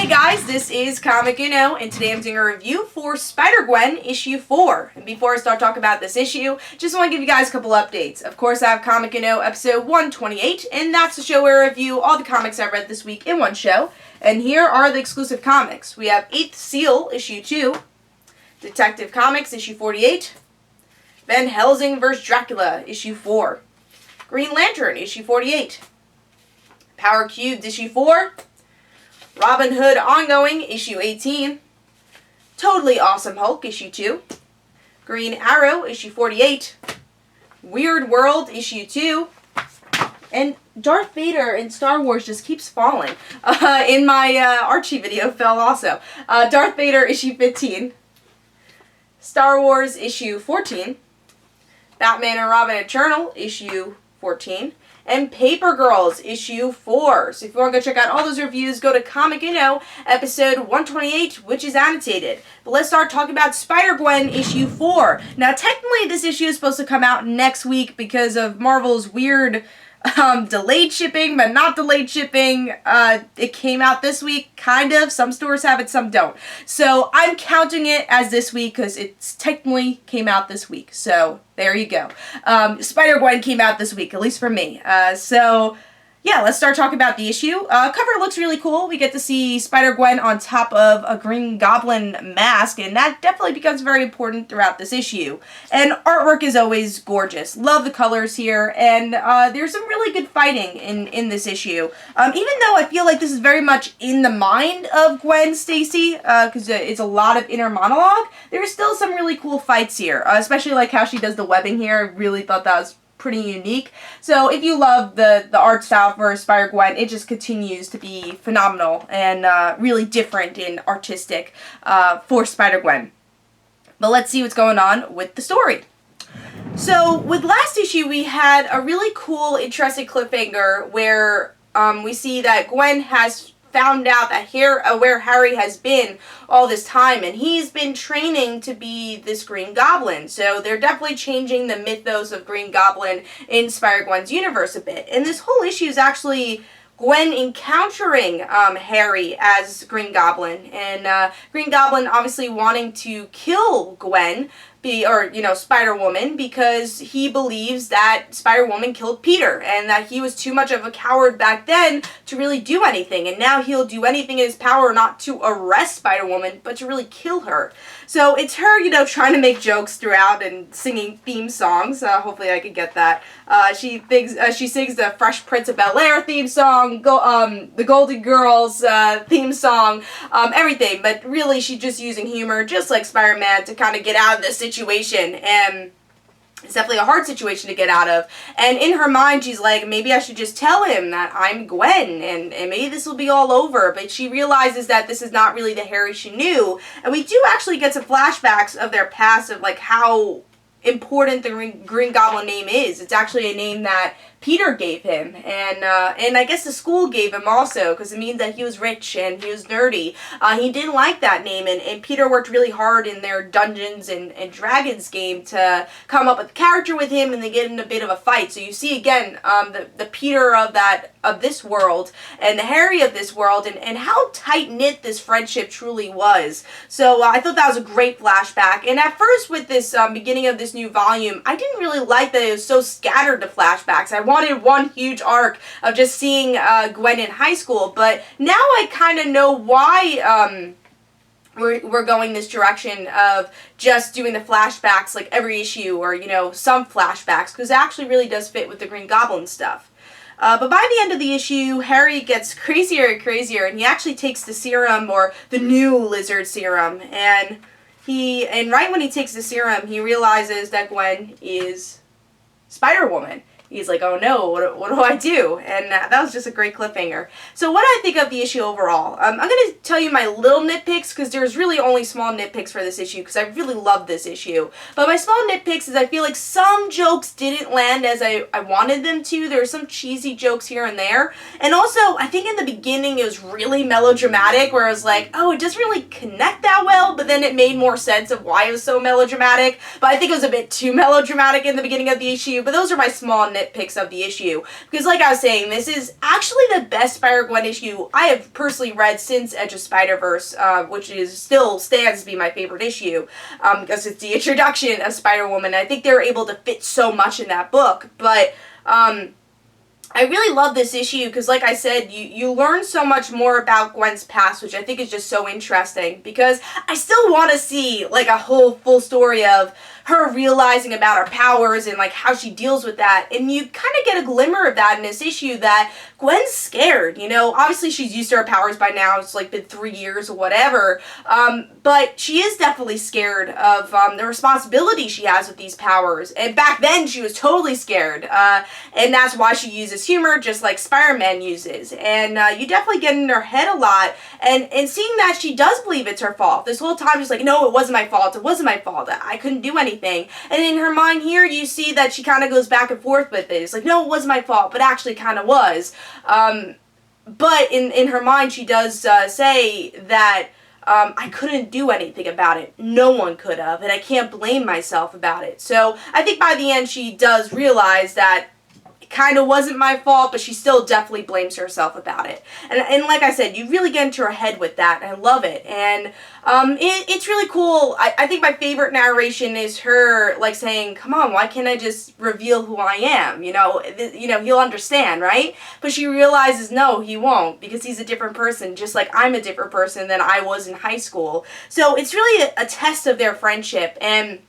Hey guys, this is Comic Uno, and today I'm doing a review for Spider-Gwen issue 4. And before I start talking about this issue, just want to give you guys a couple updates. Of course, I have Comic Uno episode 128, and that's the show where I review all the comics I've read this week in one show. And here are the exclusive comics. We have 8th Seal, issue 2, Detective Comics, issue 48, Van Helsing vs. Dracula, issue 4, Green Lantern, issue 48, Power Cubed, issue 4, Robin Hood Ongoing, issue 18, Totally Awesome Hulk, issue 2, Green Arrow, issue 48, Weird World, issue 2, and Darth Vader in Star Wars just keeps falling. In my Archie video fell also. Darth Vader, issue 15, Star Wars, issue 14, Batman and Robin Eternal, issue 14, and Paper Girls, issue 4. So if you want to go check out all those reviews, go to Comic Uno, episode 128, which is annotated. But let's start talking about Spider-Gwen, issue 4. Now, technically, this issue is supposed to come out next week because of Marvel's weird delayed shipping, but not delayed shipping. It came out this week, kind of. Some stores have it, some don't. So I'm counting it as this week because it technically came out this week. So there you go. Spider-Gwen came out this week, at least for me. So yeah, let's start talking about the issue. Cover looks really cool. We get to see Spider-Gwen on top of a Green Goblin mask, and that definitely becomes very important throughout this issue. And artwork is always gorgeous. Love the colors here, and there's some really good fighting in this issue. Even though I feel like this is very much in the mind of Gwen Stacy, because it's a lot of inner monologue, there's still some really cool fights here, especially like how she does the webbing here. I really thought that was pretty unique. So if you love the art style for Spider-Gwen, it just continues to be phenomenal and really different and artistic for Spider-Gwen. But let's see what's going on with the story. So with last issue, we had a really cool, interesting cliffhanger where we see that Gwen has found out that where Harry has been all this time, and he's been training to be this Green Goblin. So they're definitely changing the mythos of Green Goblin in Spider-Gwen's universe a bit. And this whole issue is actually Gwen encountering Harry as Green Goblin, and Green Goblin obviously wanting to kill Gwen, Spider-Woman, because he believes that Spider-Woman killed Peter, and that he was too much of a coward back then to really do anything, and now he'll do anything in his power not to arrest Spider-Woman, but to really kill her. So it's her, trying to make jokes throughout and singing theme songs. Hopefully I could get that. She sings the Fresh Prince of Bel-Air theme song, the Golden Girls theme song, everything. But really, she's just using humor, just like Spider-Man, to kind of get out of this situation. And it's definitely a hard situation to get out of. And in her mind, she's like, maybe I should just tell him that I'm Gwen, and maybe this will be all over. But she realizes that this is not really the Harry she knew. And we do actually get some flashbacks of their past, of like how important the Green Goblin name is. It's actually a name that Peter gave him, and I guess the school gave him also, because it means that he was rich and he was nerdy. He didn't like that name, and Peter worked really hard in their Dungeons and Dragons game to come up with a character with him, and they get in a bit of a fight. So you see again the Peter of this world and the Harry of this world, and how tight-knit this friendship truly was. So I thought that was a great flashback. And at first with this beginning of this new volume, I didn't really like that it was so scattered to flashbacks. I wanted one huge arc of just seeing Gwen in high school, but now I kind of know why we're going this direction of just doing the flashbacks like every issue, or some flashbacks, because it actually really does fit with the Green Goblin stuff. But by the end of the issue, Harry gets crazier and crazier, and he actually takes the serum, or the new lizard serum, and right when he takes the serum, he realizes that Gwen is Spider-Woman. He's like, oh no, what do I do? And that was just a great cliffhanger. So what do I think of the issue overall? I'm going to tell you my little nitpicks, because there's really only small nitpicks for this issue, because I really love this issue. But my small nitpicks is I feel like some jokes didn't land as I wanted them to. There were some cheesy jokes here and there. And also, I think in the beginning it was really melodramatic, where I was like, oh, it doesn't really connect that well, but then it made more sense of why it was so melodramatic. But I think it was a bit too melodramatic in the beginning of the issue. But those are my small nitpicks. nitpicks of the issue. Because like I was saying, this is actually the best Spider-Gwen issue I have personally read since Edge of Spider-Verse, which still stands to be my favorite issue, because it's the introduction of Spider-Woman. I think they were able to fit so much in that book, but I really love this issue because, like I said, you learn so much more about Gwen's past, which I think is just so interesting, because I still want to see, like, a whole full story of her realizing about her powers and, like, how she deals with that, and you kind of get a glimmer of that in this issue, that Gwen's scared, you know. Obviously she's used to her powers by now, it's like been 3 years or whatever, but she is definitely scared of the responsibility she has with these powers, and back then she was totally scared, and that's why she uses humor just like Spider-Man uses, and you definitely get in her head a lot, and seeing that she does believe it's her fault. This whole time she's like, no, it wasn't my fault, I couldn't do anything. And in her mind here, you see that she kind of goes back and forth with it. It's like, no, it was my fault, but actually kind of was. But in her mind, she does say that I couldn't do anything about it. No one could have, and I can't blame myself about it. So I think by the end, she does realize that kind of wasn't my fault, but she still definitely blames herself about it. And like I said, you really get into her head with that, and I love it. And it's really cool. I think my favorite narration is her, like, saying, come on, why can't I just reveal who I am? You know, he'll understand, right? But she realizes, no, he won't, because he's a different person, just like I'm a different person than I was in high school. So it's really a test of their friendship, and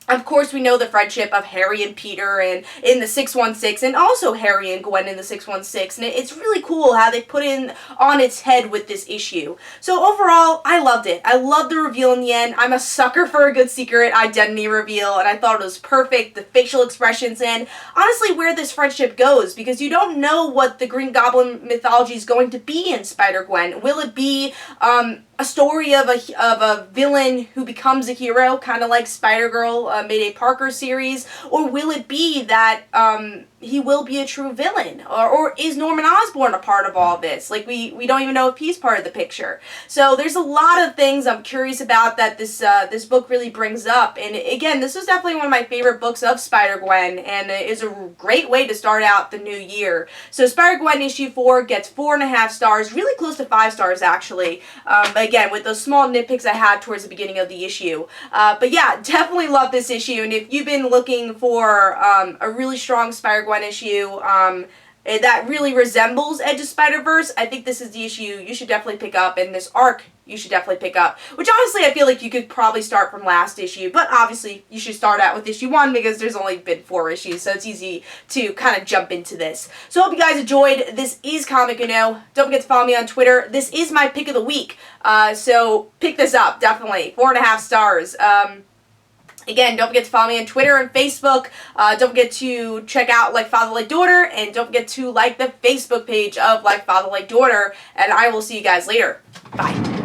of course, we know the friendship of Harry and Peter and in the 616, and also Harry and Gwen in the 616, and it's really cool how they put it on its head with this issue. So overall, I loved it. I loved the reveal in the end. I'm a sucker for a good secret identity reveal, and I thought it was perfect. The facial expressions, and honestly where this friendship goes, because you don't know what the Green Goblin mythology is going to be in Spider-Gwen. Will it be a story of a villain who becomes a hero, kind of like Spider-Girl made a Parker series, or will it be that he will be a true villain, or is Norman Osborn a part of all this? Like, we don't even know if he's part of the picture. So there's a lot of things I'm curious about that this book really brings up, and again, this was definitely one of my favorite books of Spider-Gwen, and it is a great way to start out the new year. So Spider-Gwen issue 4 gets 4.5 stars, really close to 5 stars actually, again, with those small nitpicks I had towards the beginning of the issue. But yeah, definitely love this issue, and if you've been looking for a really strong Spider-Gwen issue that really resembles Edge of Spider-Verse, I think this is the issue you should definitely pick up, and this arc you should definitely pick up. Which honestly, I feel like you could probably start from last issue, but obviously you should start out with issue 1 because there's only been 4 issues, so it's easy to kind of jump into this. So I hope you guys enjoyed. This is Comic Uno. Don't forget to follow me on Twitter. This is my pick of the week, so pick this up, definitely. 4.5 stars. Again, don't forget to follow me on Twitter and Facebook. Don't forget to check out Like Father, Like Daughter, and don't forget to like the Facebook page of Like Father, Like Daughter, and I will see you guys later. Bye.